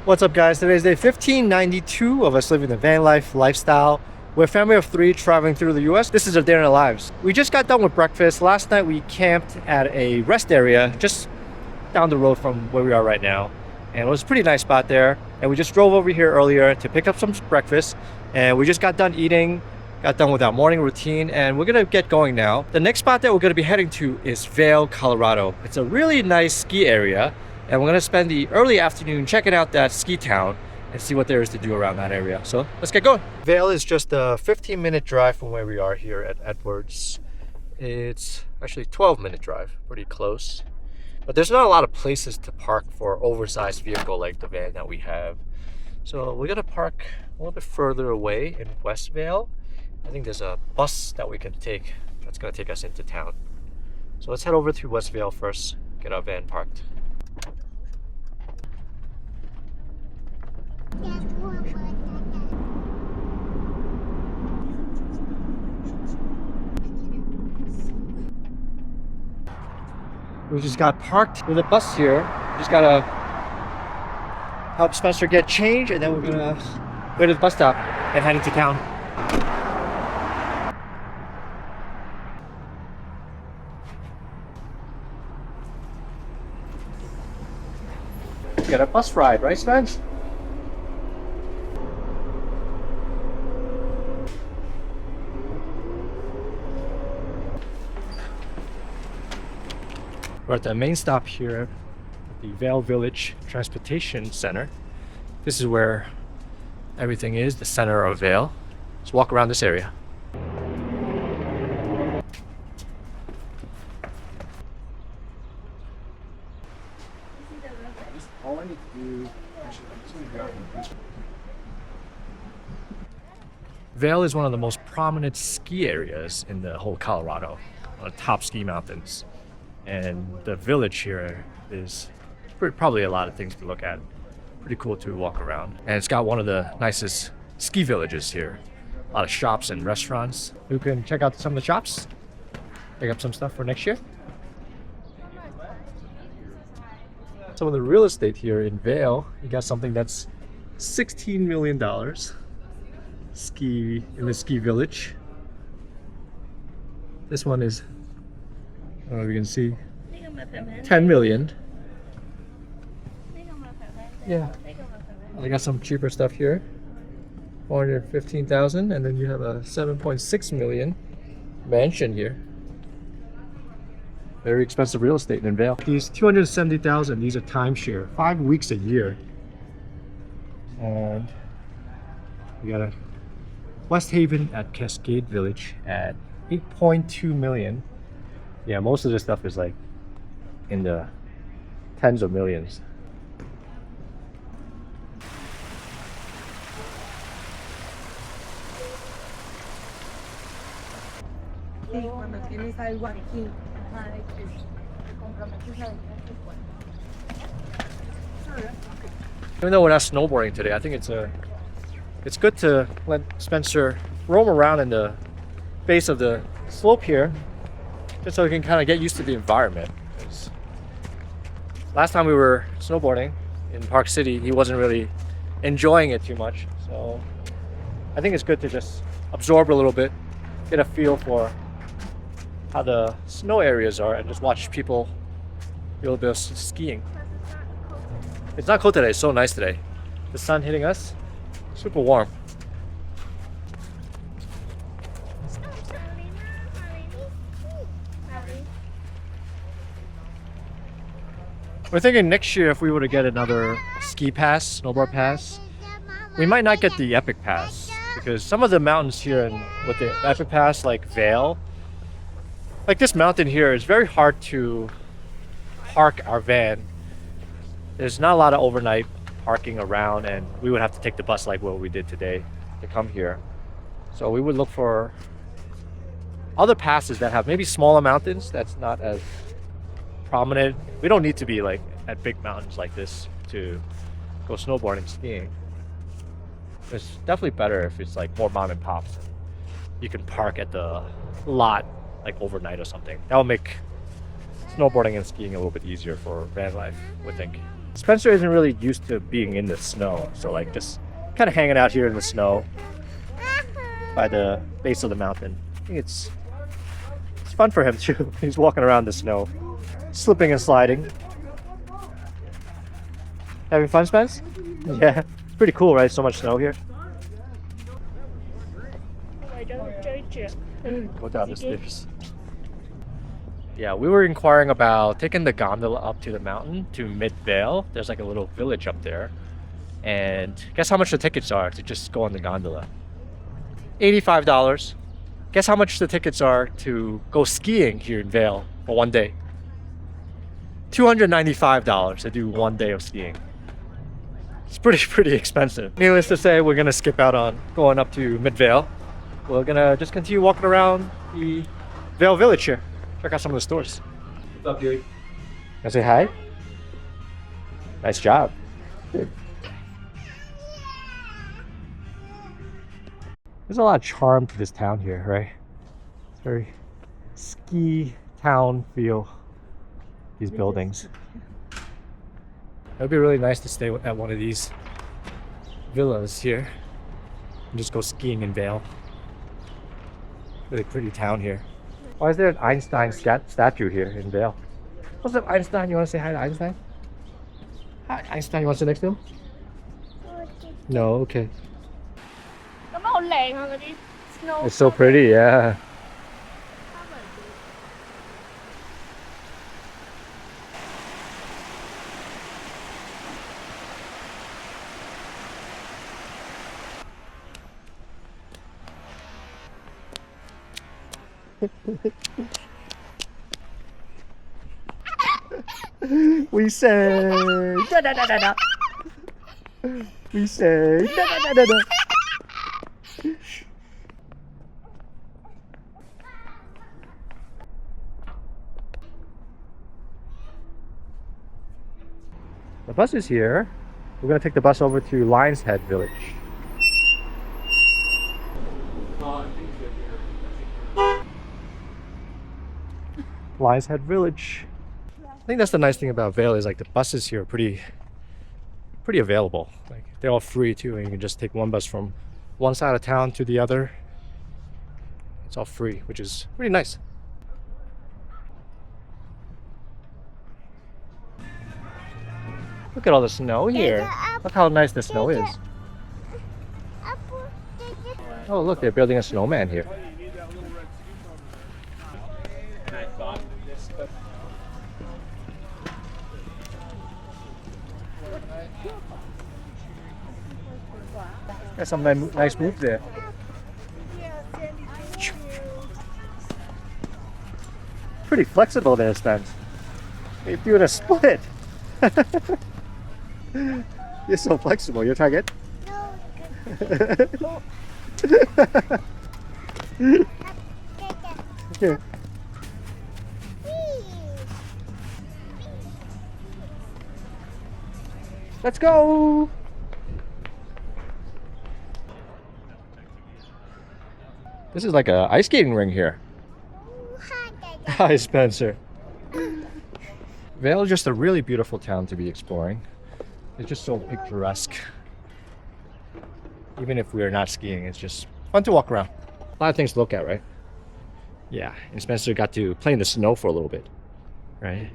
What's up, guys? Today's day 1592 of us living the van life lifestyle. We're a family of 3 traveling through the US. This is our day in our lives. We just got done with breakfast. Last night we camped at a rest area just down the road from where we are right now. And it was a pretty nice spot there. And we just drove over here earlier to pick up some breakfast. And we just got done eating, got done with our morning routine, and we're gonna get going now. The next spot that we're gonna be heading to is Vail, Colorado. It's a really nice ski area. And we're going to spend the early afternoon checking out that ski town and see what there is to do around that area. So let's get going. Vail is just a 15-minute drive from where we are here at Edwards. It's actually a 12-minute drive, pretty close. But there's not a lot of places to park for oversized vehicle like the van that we have. So we're going to park a little bit further away in West Vail. I think there's a bus that we can take that's going to take us into town. So let's head over to West Vail first, get our van parked. We just got parked with a bus here. Just gotta help Spencer get change, and then we're gonna go to the bus stop and head into town. Get a bus ride, right, Spence? We're at the main stop here at the Vail Village Transportation Center. This is where everything is, the center of Vail. Let's walk around this area. Vail is one of the most prominent ski areas in the whole Colorado, on the top ski mountains. And the village here is probably a lot of things to look at. Pretty cool to walk around. And it's got one of the nicest ski villages here. A lot of shops and restaurants. You can check out some of the shops. Pick up some stuff for next year. Some of the real estate here in Vail, you got something that's $16 million. Ski in the ski village. This one is, I don't know if you can see, 10 million. Yeah. I got some cheaper stuff here. 415,000, and then you have a 7.6 million mansion here. Very expensive real estate in Vail. These 270,000, these are timeshare, 5 weeks a year. And we got a West Haven at Cascade Village at 8.2 million. Yeah, most of this stuff is like in the tens of millions. Even though we're not snowboarding today, I think it's good to let Spencer roam around in the base of the slope here, just so he can kind of get used to the environment. Last time we were snowboarding in Park City, he wasn't really enjoying it too much. So I think it's good to just absorb a little bit, get a feel for how the snow areas are, and just watch people do a little bit of skiing. It's not cold today, it's so nice today. The sun hitting us, super warm. We're thinking next year if we were to get another ski pass, snowboard pass, we might not get the Epic Pass, because some of the mountains here with the Epic Pass, like Vail, like this mountain here, is very hard to park our van. There's not a lot of overnight parking around, and we would have to take the bus like what we did today to come here. So we would look for other passes that have maybe smaller mountains that's not as prominent. We don't need to be like at big mountains like this to go snowboarding, skiing. It's definitely better if it's like more mom and pops. You can park at the lot like overnight or something. That will make snowboarding and skiing a little bit easier for van life, we think. Spencer isn't really used to being in the snow, so like just kind of hanging out here in the snow by the base of the mountain. I think it's fun for him too. He's walking around the snow, slipping and sliding. Having fun, Spence? Yeah, it's pretty cool, right? So much snow here. Go down the stairs. Yeah, we were inquiring about taking the gondola up to the mountain to Mid-Vail. There's like a little village up there. And guess how much the tickets are to just go on the gondola? $85. Guess how much the tickets are to go skiing here in Vail for one day? $295 to do one day of skiing. It's pretty expensive. Needless to say, we're gonna skip out on going up to Mid-Vail. We're gonna just continue walking around the Vail village here. Check out some of the stores. What's up, dude? Can I say hi? Nice job. There's a lot of charm to this town here, right? It's very ski town feel, these buildings. It would be really nice to stay at one of these villas here and just go skiing in Vail. Really pretty town here. Why is there an Einstein statue here in Vail? What's up, Einstein? You want to say hi to Einstein? Hi, Einstein. You want to sit next to him? No, okay. It's so pretty, yeah. We say da da da da da. We say da da da da da. The bus is here. We're gonna take the bus over to Lion's Head Village. Lion's Head Village. I think that's the nice thing about Vail is like the buses here are pretty available. Like they're all free too, and you can just take one bus from one side of town to the other. It's all free, which is pretty nice. Look at all the snow here. Look how nice the snow is. Oh look, they're building a snowman here. Got some nice moves there. Pretty flexible there, Spence. You're doing a split. You're so flexible. Your target? No. Okay. Let's go. This is like a ice skating ring here. Hi, Spencer. Vail is just a really beautiful town to be exploring. It's just so picturesque. Even if we're not skiing, it's just fun to walk around. A lot of things to look at, right? Yeah, and Spencer got to play in the snow for a little bit, right?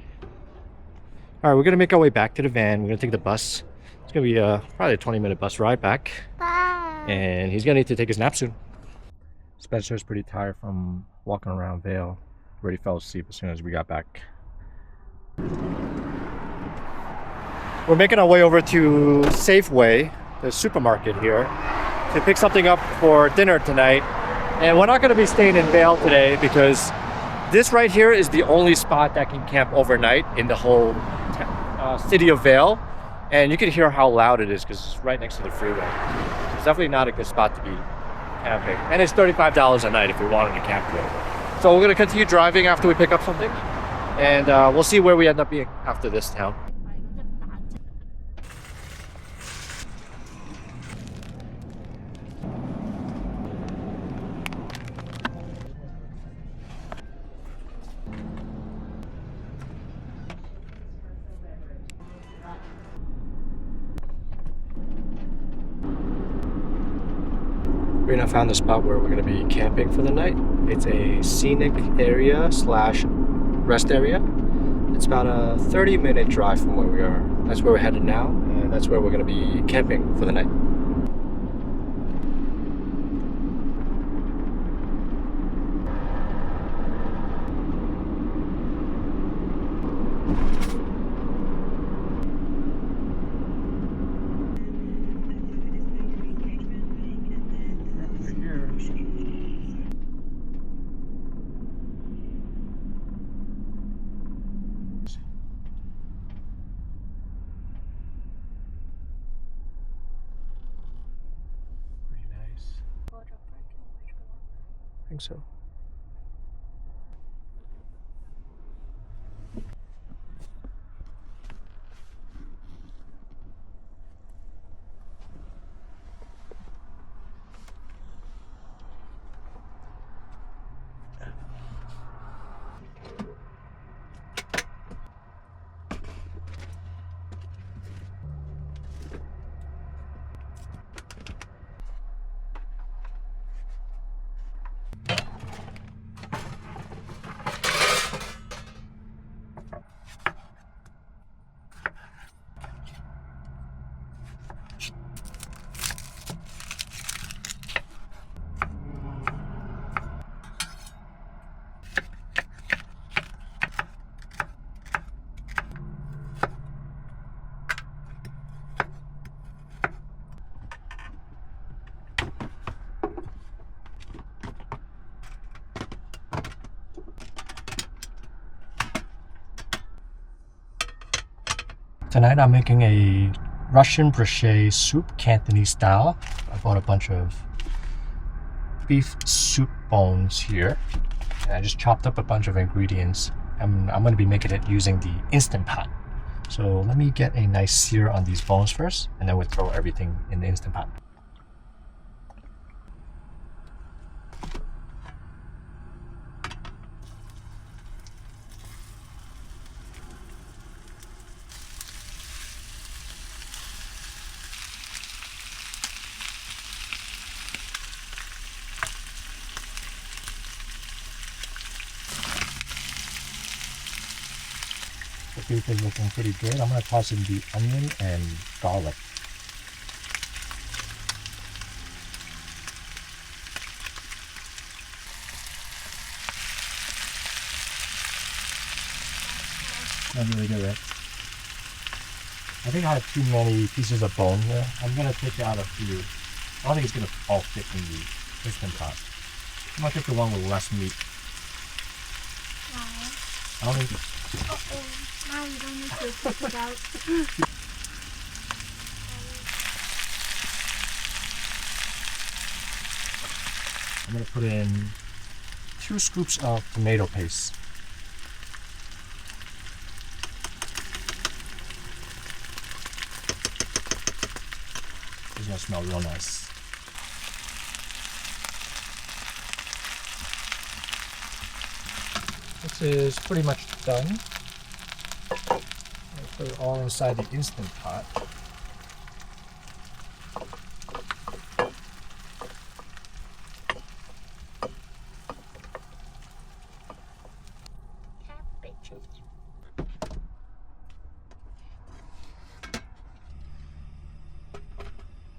All right, we're gonna make our way back to the van. We're gonna take the bus. It's gonna be probably a 20-minute bus ride back. Bye. And he's gonna need to take his nap soon. Spencer's pretty tired from walking around Vail. Already fell asleep as soon as we got back. We're making our way over to Safeway, the supermarket here, to pick something up for dinner tonight. And we're not going to be staying in Vail today because this right here is the only spot that can camp overnight in the whole city of Vail. And you can hear how loud it is because it's right next to the freeway. It's definitely not a good spot to be camping. And it's $35 a night if we wanted to camp there. So we're going to continue driving after we pick up something. And we'll see where we end up being after this town. We now found the spot where we're going to be camping for the night. It's a scenic area slash rest area. It's about a 30-minute drive from where we are. That's where we're headed now, and that's where we're going to be camping for the night. I think so. Tonight I'm making a Russian brisket soup, Cantonese style. I bought a bunch of beef soup bones here. And I just chopped up a bunch of ingredients. I'm going to be making it using the Instant Pot. So let me get a nice sear on these bones first, and then we'll throw everything in the Instant Pot. The beef is looking pretty good. I'm going to toss in the onion and garlic. That's really good, right? I think I have too many pieces of bone here. I'm going to take out a few. I don't think it's going to all fit in the Instant Pot. I'm going to take the one with less meat. I don't think... Now you don't need to take it out. I'm going to put in 2 scoops of tomato paste. It's going to smell real nice. This is pretty much done. I'll put it all inside the Instant Pot. Cabbage.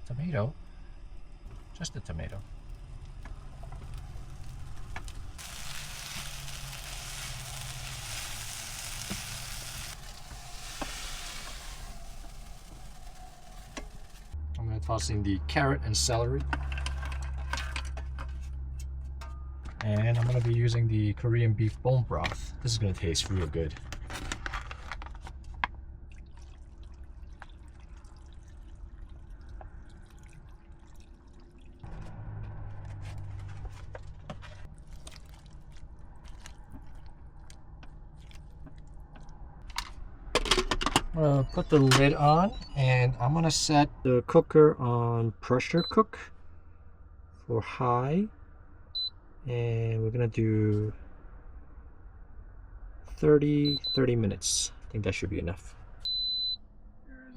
Tomato? Just a tomato. I'm going to toss in the carrot and celery. And I'm going to be using the Korean beef bone broth. This is going to taste real good. I'm gonna put the lid on, and I'm gonna set the cooker on pressure cook for high, and we're gonna do 30 minutes. I think that should be enough.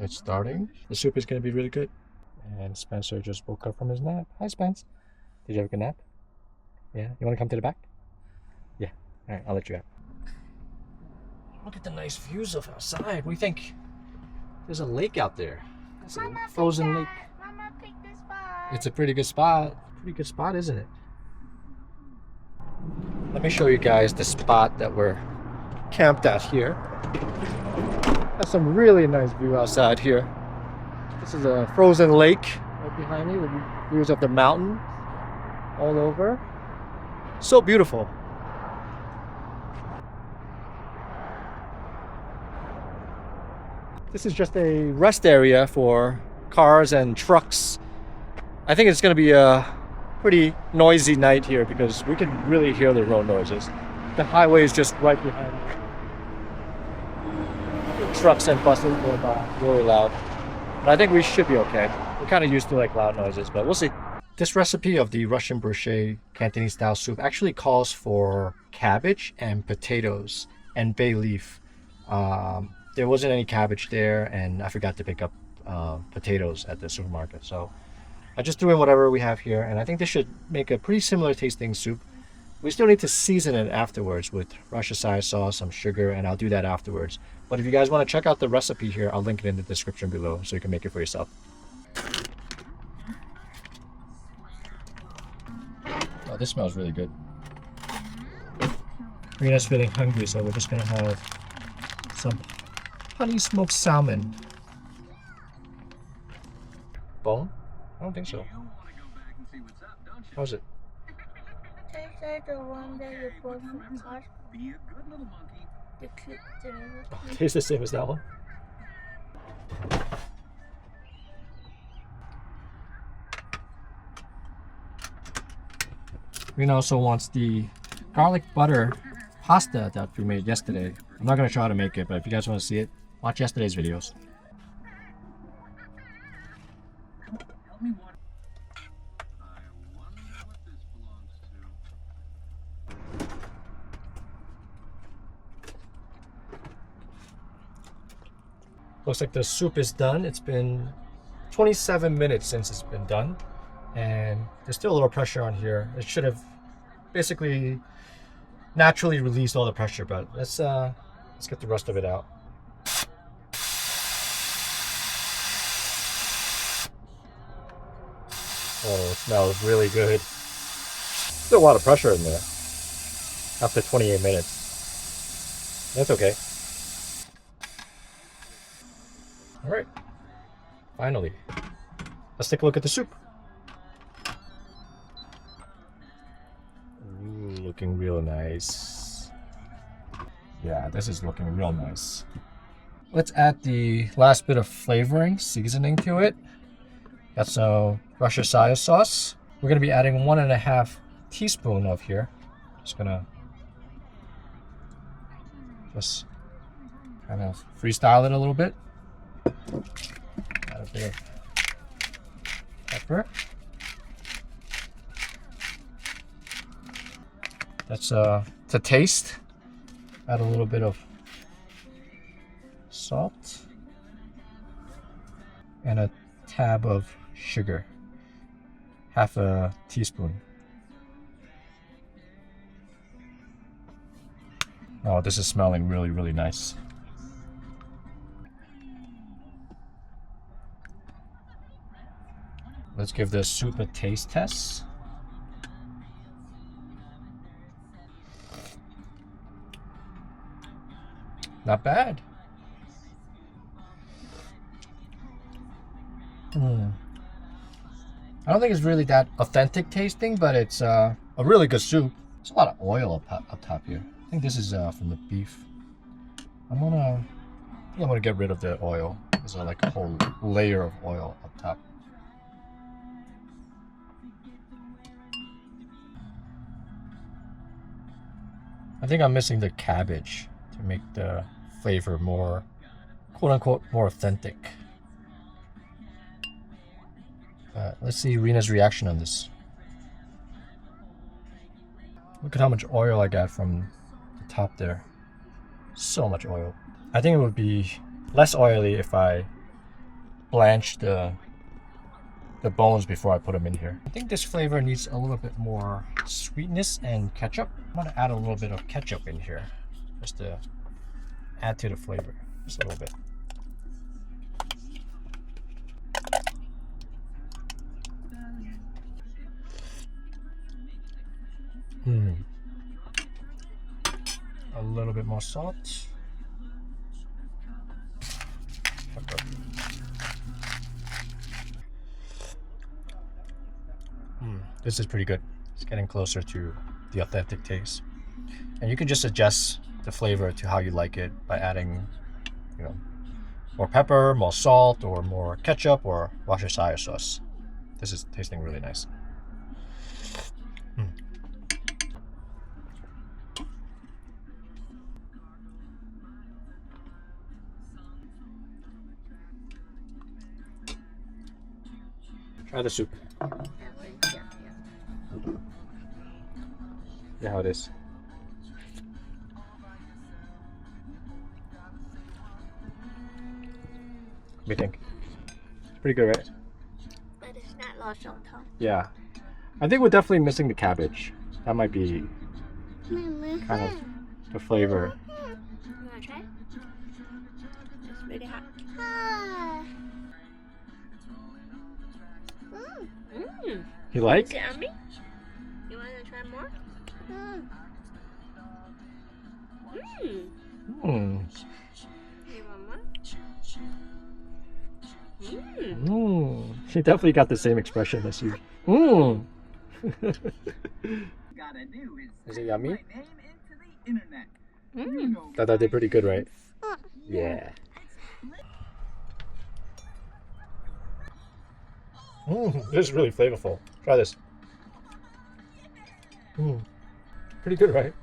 It's starting. The soup is gonna be really good. And Spencer just woke up from his nap. Hi, Spence. Did you have a good nap? Yeah? You want to come to the back? Yeah. Alright, I'll let you out. Look at the nice views of outside. What do you think? There's a lake out there. It's a frozen lake. Mama picked this spot. It's a pretty good spot. Pretty good spot, isn't it? Let me show you guys the spot that we're camped at here. That's some really nice view outside here. This is a frozen lake right behind me with views of the mountain all over. So beautiful. This is just a rest area for cars and trucks. I think it's going to be a pretty noisy night here because we can really hear the road noises. The highway is just right behind me. Trucks and buses go by really loud. But I think we should be okay. We're kind of used to like loud noises, but we'll see. This recipe of the Russian Borscht Cantonese-style soup actually calls for cabbage and potatoes and bay leaf. There wasn't any cabbage there, and I forgot to pick up potatoes at the supermarket. So I just threw in whatever we have here, and I think this should make a pretty similar tasting soup. We still need to season it afterwards with Worcestershire sauce, some sugar, and I'll do that afterwards. But if you guys want to check out the recipe here, I'll link it in the description below so you can make it for yourself. Oh, this smells really good. Rina's feeling hungry, so we're just gonna have some honey smoked salmon. Bone? I don't think so. How's it? Tastes like the one that you bought from Costco. The cute Oh, it tastes the same as that one. Rina also wants the garlic butter pasta that we made yesterday. I'm not going to show how to make it, but if you guys want to see it, watch yesterday's videos. Looks like the soup is done. It's been 27 minutes since it's been done, and there's still a little pressure on here. It should have basically naturally released all the pressure, but let's get the rest of it out. Oh, it smells really good. Still a lot of pressure in there after 28 minutes. That's okay. All right, finally, let's take a look at the soup. Ooh, looking real nice. Yeah, this is looking real nice. Let's add the last bit of flavoring, seasoning to it. Got some Worcestershire sauce. We're gonna be adding 1.5 teaspoons of here. Just gonna kind of freestyle it a little bit. Add a bit of pepper. That's to taste. Add a little bit of salt and a tab of sugar, 1/2 teaspoon. Oh, this is smelling really, really nice. Let's give the soup a taste test. Not bad. I don't think it's really that authentic tasting, but it's a really good soup. There's a lot of oil up top here. I think this is from the beef. I'm gonna get rid of the oil. There's like a whole layer of oil up top. I think I'm missing the cabbage to make the flavor more, quote unquote, more authentic. Let's see Rina's reaction on this. Look at how much oil I got from the top there. So much oil. I think it would be less oily if I blanched the the bones before I put them in here. I think this flavor needs a little bit more sweetness and ketchup. I'm gonna add a little bit of ketchup in here just to add to the flavor, just a little bit. A little bit more salt. Pepper. This is pretty good. It's getting closer to the authentic taste. And you can just adjust the flavor to how you like it by adding, you know, more pepper, more salt, or more ketchup, or Worcestershire sauce. This is tasting really nice. Try the soup. Yeah, how it is. What do you think? It's pretty good, right? But it's not lost on top. Yeah. I think we're definitely missing the cabbage. That might be kind of the flavor. You wanna try? It's really hot. You like? Is it yummy? You wanna try more? You want more? She definitely got the same expression as you. Is it yummy? Thought that did pretty good, right? Yeah. This is really flavorful. Try this. Pretty good, right?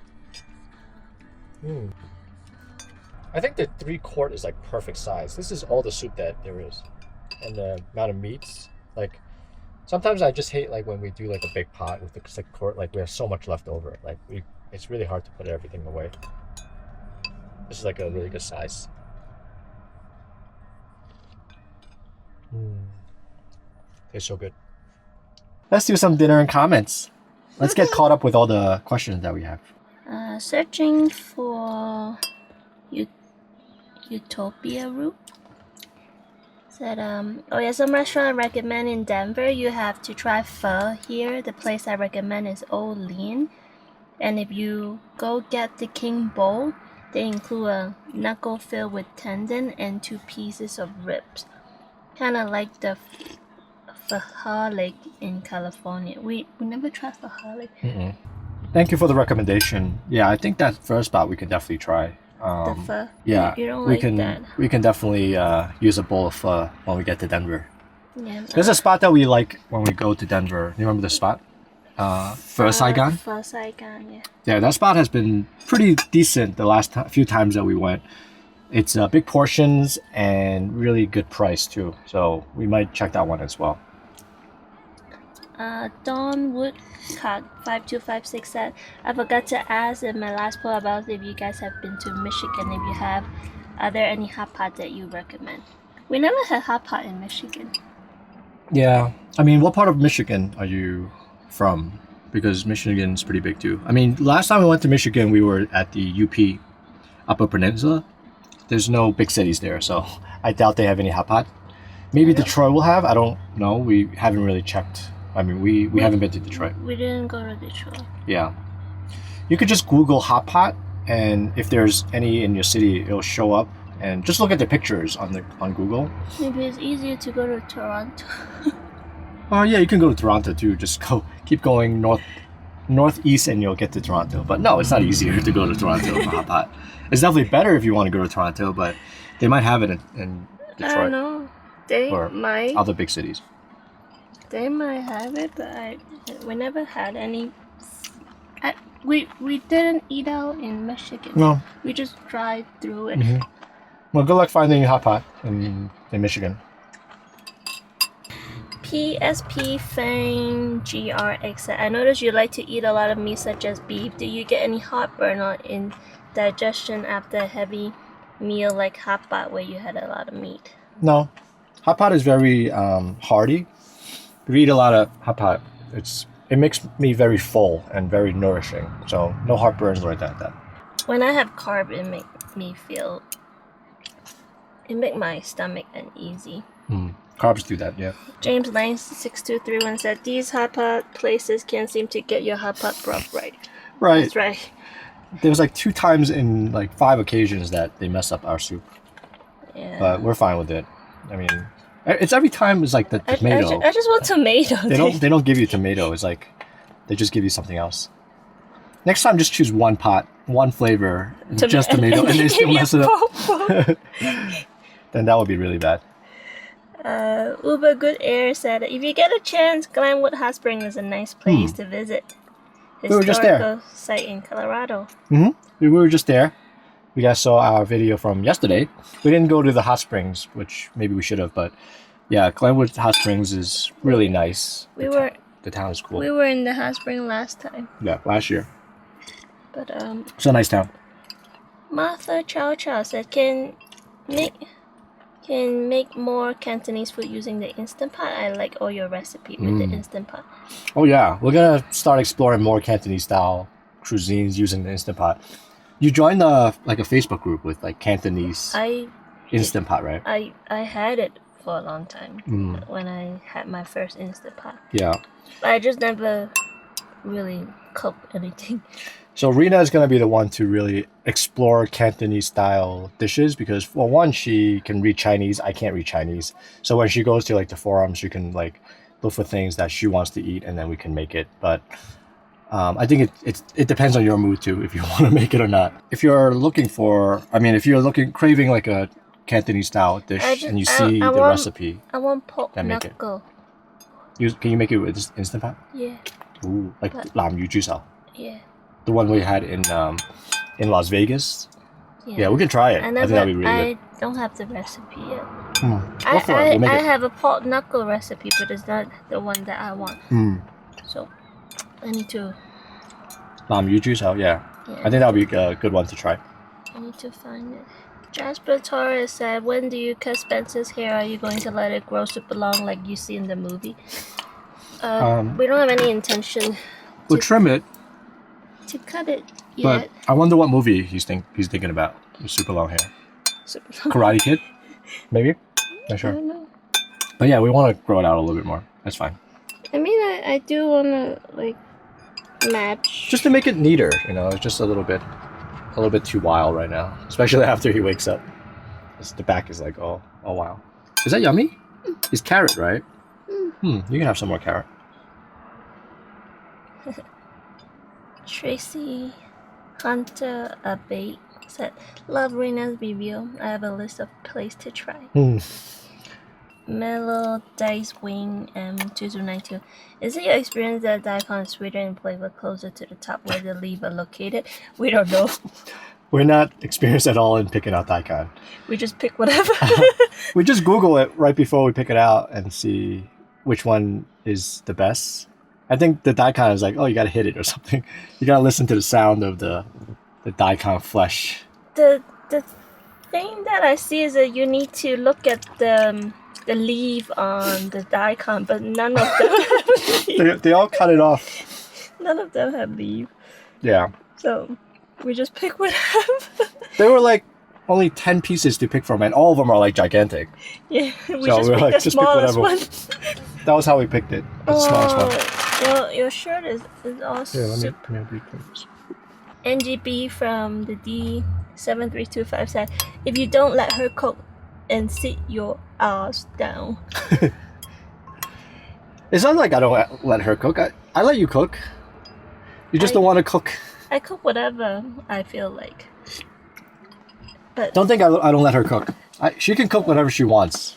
I think the 3-quart is like perfect size. This is all the soup that there is. And the amount of meats. Like, sometimes I just hate like when we do like a big pot with the 6-quart, like we have so much left over. Like it's really hard to put everything away. This is like a really good size. Tastes so good. Let's do some dinner and comments. Let's get caught up with all the questions that we have. Searching for Utopia root. Said, oh yeah, some restaurant I recommend in Denver, you have to try pho here. The place I recommend is Old Lean. And if you go get the king bowl, they include a knuckle filled with tendon and 2 pieces of ribs. Kind of like the fajolic in California. We never tried fajolic. Thank you for the recommendation. Yeah, I think that first spot we can definitely try. The pho? Yeah, you don't we like can that? we can definitely use a bowl of pho when we get to Denver. Yeah. There's a spot that we like when we go to Denver. You remember the spot? Pho Saigon? Pho Saigon, yeah. Yeah, that spot has been pretty decent the last few times that we went. It's big portions and really good price too. So we might check that one as well. Dawn Woodcock 5256 said, I forgot to ask in my last poll about if you guys have been to Michigan. If you have, are there any hot pot that you recommend? We never had hot pot in Michigan. Yeah, I mean, what part of Michigan are you from? Because Michigan's pretty big too. I mean, last time we went to Michigan, we were at the UP, Upper Peninsula. There's no big cities there, so I doubt they have any hot pot. Maybe Detroit will have. I don't know. We haven't really checked. I mean, we haven't been to Detroit. We didn't go to Detroit. Yeah. You could just Google hot pot, and if there's any in your city, it'll show up. And just look at the pictures on Google. Maybe it's easier to go to Toronto. Oh yeah, you can go to Toronto too. Just keep going northeast, and you'll get to Toronto. But no, it's not easier to go to Toronto for hot pot. It's definitely better if you want to go to Toronto, but they might have it in Detroit. I don't know. They or might. Other big cities. They might have it, but we never had any. We didn't eat out in Michigan. No. We just drive through it. Well, good luck finding a hot pot in Michigan. PSP Fang GRX. I noticed you like to eat a lot of meat, such as beef. Do you get any heartburn or indigestion after a heavy meal like hot pot, where you had a lot of meat? No, hot pot is very hearty. If you eat a lot of hot pot, it makes me very full and very nourishing. So no heartburns like that. When I have carb, it make my stomach uneasy. Carbs do that, yeah. James Lang 6231 said these hot pot places can't seem to get your hot pot broth right. Right. That's right. There was like 2 times in like 5 occasions that they mess up our soup. Yeah. But we're fine with it. I mean, it's every time it's like the tomato. I just want tomato. They don't give you tomato. It's like they just give you something else. Next time, just choose one pot, one flavor, just tomato, and they still mess it up. Then that would be really bad. Uber Good Air said, if you get a chance, Glenwood Hot Spring is a nice place to visit. We were just there. Historical site in Colorado. We were just there. You guys saw our video from yesterday. We didn't go to the hot springs, which maybe we should have, but yeah, Glenwood Hot Springs is really nice. The town is cool. We were in the hot spring last time. Yeah, last year. But it's a nice town. Martha Chow Chow said, can make more Cantonese food using the Instant Pot. I like all your recipe with the Instant Pot. Oh yeah, we're gonna start exploring more Cantonese-style cuisines using the Instant Pot. You joined a Facebook group with like Cantonese Instant Pot, right? I had it for a long time when I had my first Instant Pot. Yeah. But I just never really cooked anything. So Rena is going to be the one to really explore Cantonese-style dishes because, well, one, she can read Chinese. I can't read Chinese. So when she goes to like the forums, she can like look for things that she wants to eat, and then we can make it. But I think it depends on your mood too, if you want to make it or not. If you're craving like a Cantonese-style dish and you see the recipe, I want pork knuckle. Can you make it with Instant Pot? Yeah. Ooh, like lam yu ju sao. Yeah. The one we had in Las Vegas. Yeah, we can try it. I think that'd be really good. I don't have the recipe yet. I have a pork knuckle recipe, but it's not the one that I want. So I need to. Lam yu ju sao, yeah. I think that would be a good one to try. I need to find it. Jasper Torres said, when do you cut Spencer's hair? Are you going to let it grow super long like you see in the movie? We don't have any intention. We'll trim it. To cut it yet. But I wonder what movie he's thinking about with super long hair. Karate Kid? Maybe? Not sure. I don't know. But yeah, we want to grow it out a little bit more. That's fine. I mean, I do want to like match. Just to make it neater, it's just a little bit too wild right now. Especially after he wakes up. The back is like, oh wow. Is that yummy? It's carrot, right? You can have some more carrot. Tracy Hunter Abate said, love Rena's review. I have a list of places to try. Mellow Dice Wing M2292. Is it your experience that daikon is sweeter and flavor closer to the top where the leaves are located? We don't know. We're not experienced at all in picking out daikon. We just pick whatever. We just Google it right before we pick it out and see which one is the best. I think the daikon is like, oh, you gotta hit it or something. You gotta listen to the sound of the daikon flesh. The thing that I see is that you need to look at the leaf on the daikon, but none of them have leaf. They all cut it off. None of them have leaf. Yeah. So we just pick whatever. There were like only 10 pieces to pick from, and all of them are like gigantic. Yeah, we just picked the smallest one. That was how we picked it. The smallest one. Well, your shirt is all soup. Let me clean this. NGB from the D73255 said, if you don't let her cook and sit your ass down. It's not like I don't let her cook. I let you cook. You just don't want to cook. I cook whatever I feel like. But don't think I don't let her cook. She can cook whatever she wants.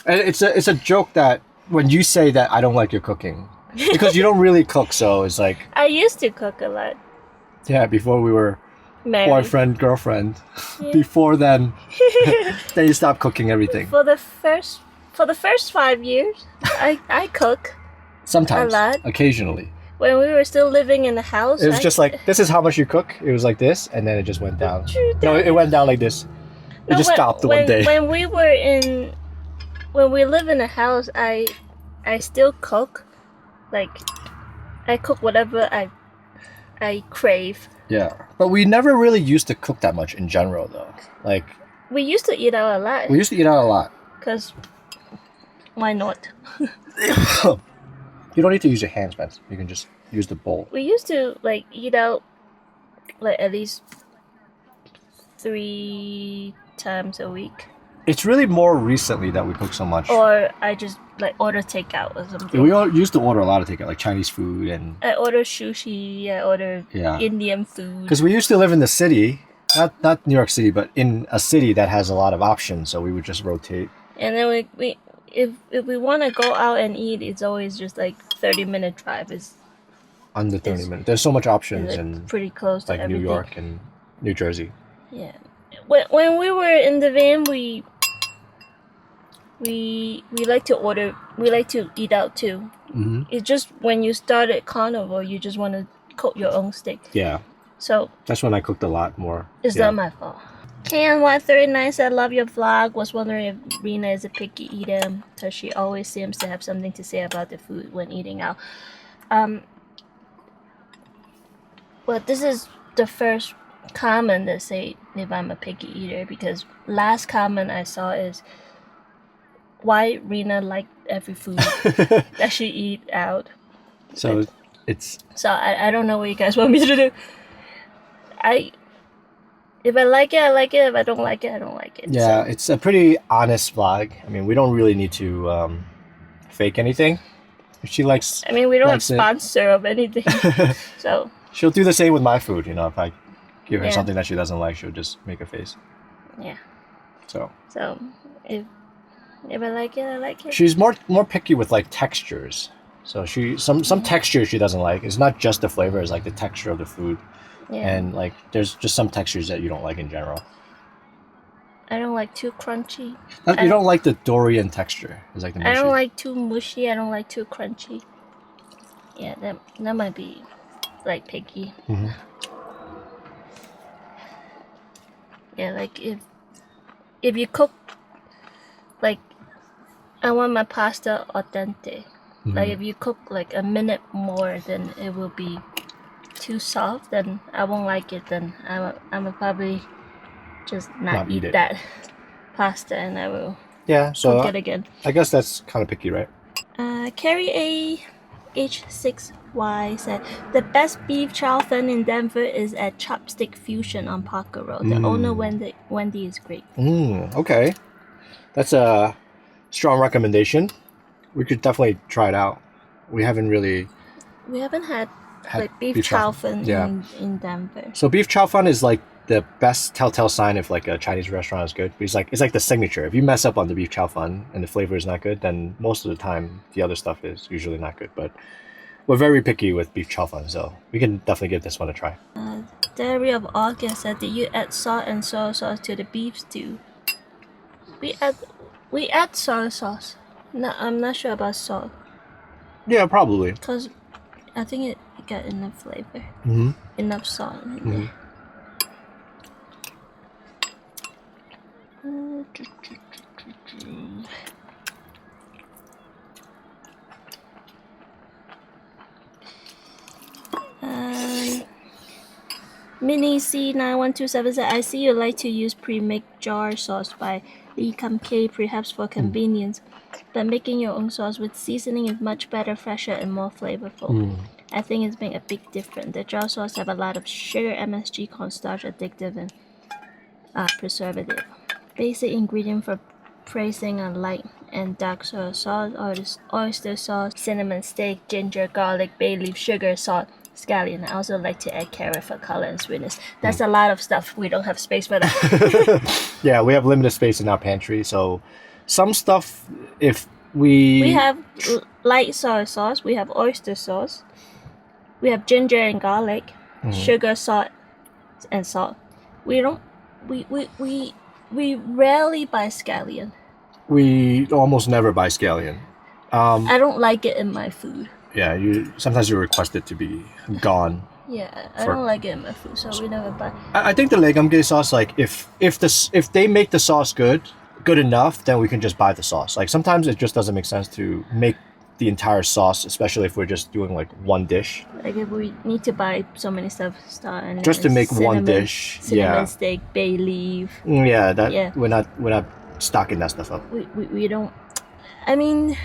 And it's a joke that when you say that I don't like your cooking, because you don't really cook, so it's like I used to cook a lot. Yeah, before we were married. Boyfriend, girlfriend. Yeah. Before then, then you stopped cooking everything. For the first 5 years, I cook. Sometimes, a lot. Occasionally. When we were still living in the house, it was just like, this is how much you cook. It was like this, and then it just went down. No, it went down like this. It just stopped one day. When we live in a house, I I still cook. Like, I cook whatever I crave. Yeah, but we never really used to cook that much in general, though. Like, We used to eat out a lot. we used to eat out a lot. Because why not? You don't need to use your hands, man. You can just use the bowl. We used to like eat out like at least 3 times a week. It's really more recently that we cook so much. Or I just like order takeout or something. We all used to order a lot of takeout, like Chinese food and... I order sushi, I order Indian food. Because we used to live in the city, not New York City, but in a city that has a lot of options, so we would just rotate. And then we if we want to go out and eat, it's always just like 30-minute drive. It's under 30 minutes. There's so much options like in pretty close to like everything. New York and New Jersey. Yeah. When we were in the van, we like to order. We like to eat out too. Mm-hmm. It's just when you start at Carnival, you just want to cook your own steak. Yeah. So that's when I cooked a lot more. It's not my fault. KN139 said, "Love your vlog. Was wondering if Rena is a picky eater because she always seems to have something to say about the food when eating out." Well, this is the first comment that say if I'm a picky eater, because last comment I saw is why Rena like every food that she eat out. So I don't know what you guys want me to do. If I like it, I like it. If I don't like it, I don't like it. Yeah, so. It's a pretty honest vlog. I mean, we don't really need to fake anything. If she likes... I mean, we don't have sponsor of anything. So... She'll do the same with my food, you know. If I give her something that she doesn't like, she'll just make a face. Yeah. So if I like it, I like it. She's more picky with like textures. So some textures she doesn't like. It's not just the flavor, it's like the texture of the food. Yeah. And like there's just some textures that you don't like in general. I don't like too crunchy. You don't like the durian texture. It's like the mushy. I don't like too mushy. I don't like too crunchy. Yeah, that might be like picky. Mm-hmm. Yeah, like if you cook, like I want my pasta al dente. Mm-hmm. Like if you cook like a minute more, then it will be too soft. Then I won't like it. Then I will probably just not eat that pasta, and I will cook it again. I guess that's kind of picky, right? Carrie A H6Y said the best beef chow fun in Denver is at Chopstick Fusion on Parker Road. The owner Wendy is great. Okay, that's a strong recommendation. We could definitely try it out. We haven't had like beef chow fun in Denver. So beef chow fun is like the best telltale sign if like a Chinese restaurant is good. It's like the signature. If you mess up on the beef chow fun and the flavor is not good, then most of the time the other stuff is usually not good. But we're very picky with beef chow fun, so we can definitely give this one a try. Diary of August said, "Did you add salt and soy sauce to the beef stew?" We add soy sauce. No, I'm not sure about salt. Yeah, probably. Because I think it got enough flavor. Mm-hmm. Enough salt in there. Mini C9127 said, "I see you like to use pre-mixed jar sauce by Lee Kum Kee, perhaps for convenience, but making your own sauce with seasoning is much better, fresher, and more flavorful. I think it's made a big difference. The jar sauce have a lot of sugar, MSG, cornstarch, addictive, and preservative. Basic ingredient for praising are light and dark soy sauce, oyster sauce, cinnamon stick, ginger, garlic, bay leaf, sugar, salt, scallion. I also like to add carrot for color and sweetness." That's a lot of stuff. We don't have space for that. Yeah, we have limited space in our pantry, so some stuff, if we have light soy sauce, we have oyster sauce, we have ginger and garlic, sugar, salt, and salt. We rarely buy scallion. We almost never buy scallion. I don't like it in my food. Yeah, sometimes you request it to be gone. Yeah, I don't like it in my food, so we never buy. I think the legumge sauce, like if they make the sauce good enough, then we can just buy the sauce. Like sometimes it just doesn't make sense to make the entire sauce, especially if we're just doing like one dish. Like if we need to buy so many stuff, and Just to make one dish. Cinnamon steak, bay leaf. Yeah, that Yeah. we're not stocking that stuff up. We don't. I mean,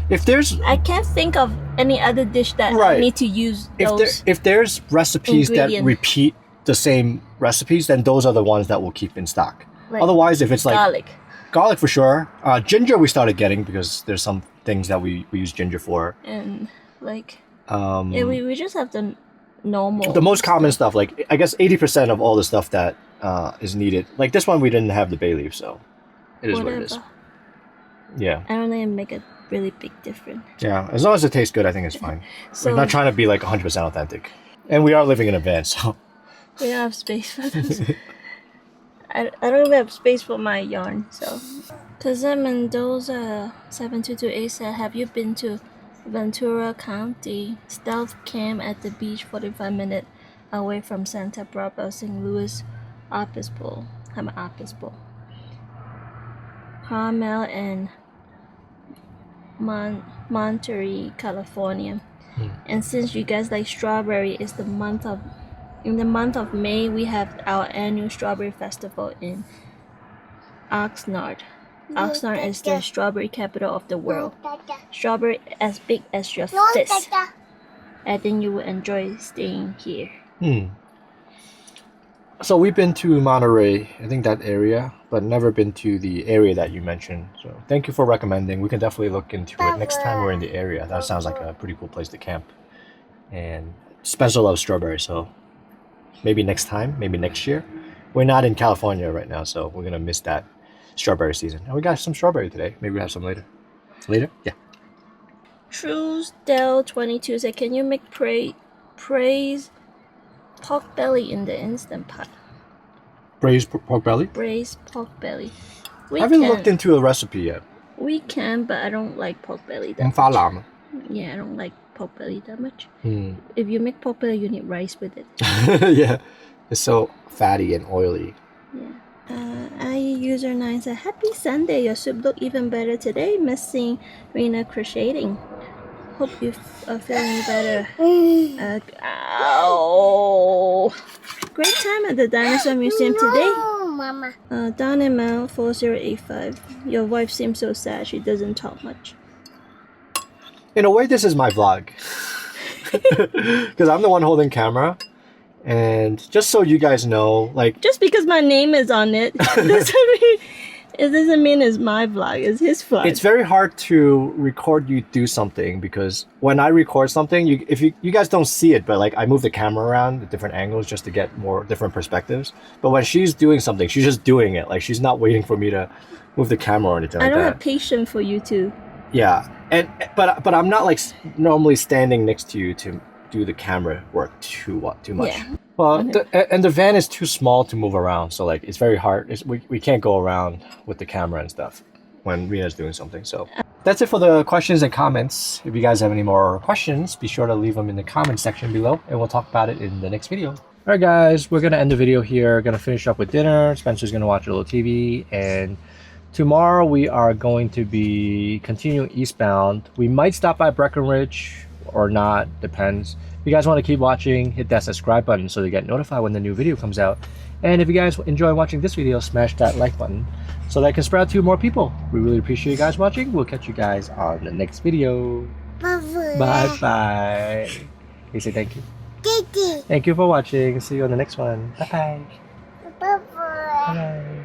If there's I can't think of any other dish that I need to use those. if there's recipes that ingredient. repeat the same recipes, then those are the ones that we'll keep in stock. Like Otherwise, if it's like garlic for sure, ginger we started getting because there's some things that we use ginger for. and like yeah, we just have the normal. The most common stuff, like I guess 80% of all the stuff that is needed. Like this one, we didn't have the bay leaf, so it is what it is. Yeah. I don't think it make a really big difference. Yeah, as long as it tastes good, I think it's fine. So We're not trying to be like 100% authentic, and we are living in a van, so we don't have space for them. I don't even have space for my yarn, so. Jose Mendoza 7228 said, have you been to Ventura County Stealth Camp at the beach 45 minutes away from Santa Barbara, St. Louis Obispo? Carmel and Monterey, California. And since you guys like strawberry, in the month of May we have our annual strawberry festival in Oxnard. Oxnard is the strawberry capital of the world. Strawberry as big as your fist. I think you will enjoy staying here. So we've been to Monterey, I think that area, but never been to the area that you mentioned. So thank you for recommending. We can definitely look into it next time we're in the area. That sounds like a pretty cool place to camp. And Spencer loves strawberry, so maybe next time, maybe next year. We're not in California right now, so we're gonna miss that strawberry season. And we got some strawberry today. Maybe we have some later. Later? Yeah. Truesdale22 said, can you make praise pork belly in the Instant Pot? Braised pork belly? Braised pork belly. I haven't looked into a recipe yet. We can, but I don't like pork belly that much. Pha lam. Yeah, I don't like pork belly that much. If you make pork belly, you need rice with it. Yeah. It's so fatty and oily. Yeah. User 9 said, happy Sunday. Your soup look even better today. Missing Rena crocheting. Hope you are feeling better. Great time at the Dinosaur Museum today. Mama. Don and Mel 4085. Your wife seems so sad. She doesn't talk much. In a way, this is my vlog. Because I'm the one holding camera. And just so you guys know, like... Just because my name is on it doesn't mean it's my vlog. It's his vlog. It's very hard to record you do something because when I record something, you guys don't see it, but like I move the camera around at different angles just to get more different perspectives. But when she's doing something, she's just doing it. Like she's not waiting for me to move the camera or anything like that. I don't have patience for you too. Yeah, but I'm not like normally standing next to you to do the camera work too much. Yeah. Well, the van is too small to move around, so like it's very hard. We can't go around with the camera and stuff when Rina's doing something. So that's it for the questions and comments. If you guys have any more questions, be sure to leave them in the comment section below, and we'll talk about it in the next video. All right, guys, we're gonna end the video here. Gonna finish up with dinner. Spencer's gonna watch a little TV, and tomorrow we are going to be continuing eastbound. We might stop by Breckenridge or not, depends. If you guys want to keep watching, hit that subscribe button so you get notified when the new video comes out. And if you guys enjoy watching this video, smash that like button so that I can spread to more people. We really appreciate you guys watching. We'll catch you guys on the next video. Bye bye. You say thank you. Thank you for watching. See you on the next one. Bye bye. Bye bye. Bye.